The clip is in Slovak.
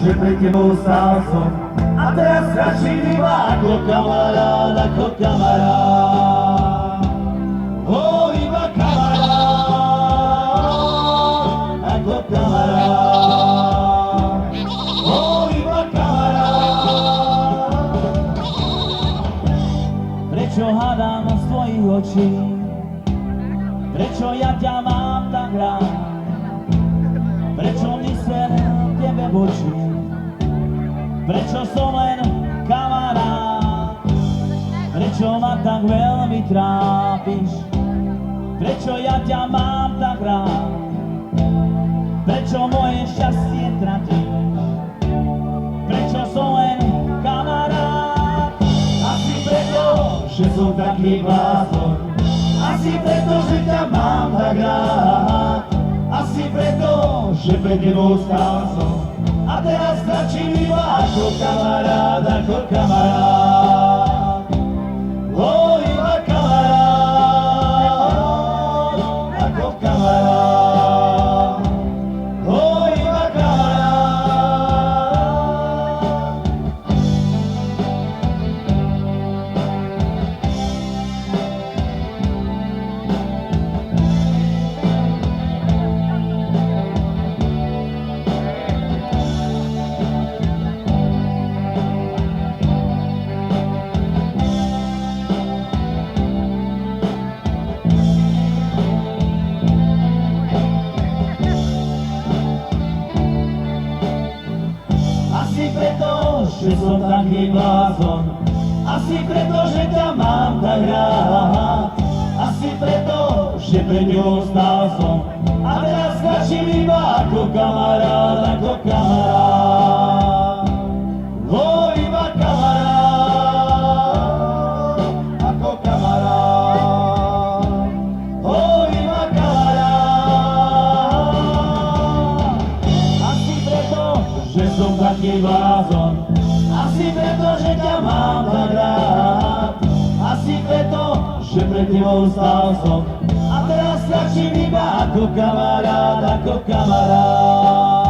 že pre tebou stál som. A teraz stačí iba ako kamarát, ako kamarát. O, iba kamarát, ako kamarát. O, iba kamarát. Prečo hádam z tvojich očí? Prečo ja ťa mám tak rád? Prečo myslím tebe v oči? Prečo som len kamarát? Prečo ma tak veľmi trápiš? Prečo ja ťa mám tak rád? Prečo moje šťastie tratíš? Prečo som len kamarát? Asi preto, že som taký blázon. Asi preto, že ťa mám tak rád. Asi preto, že pre tebou stál som. A teraz stačí iba ako kamarát, ako kamarát. O, iba kamarát, ako kamarát. O, iba kamarát. Asi preto, že som taký blázon. Asi preto, že ťa mám tak rád. Asi preto, že pre ňou stál som. A teraz stačím iba ako kamarát, ako kamarát. O, iba kamarát, ako kamarát. O, iba kamarát. Asi preto, že som taký blázon. Asi preto, že ťa mám tak rád. Asi preto, že pre tebou stál som. A teraz stačím iba ako kamarát, ako kamarát.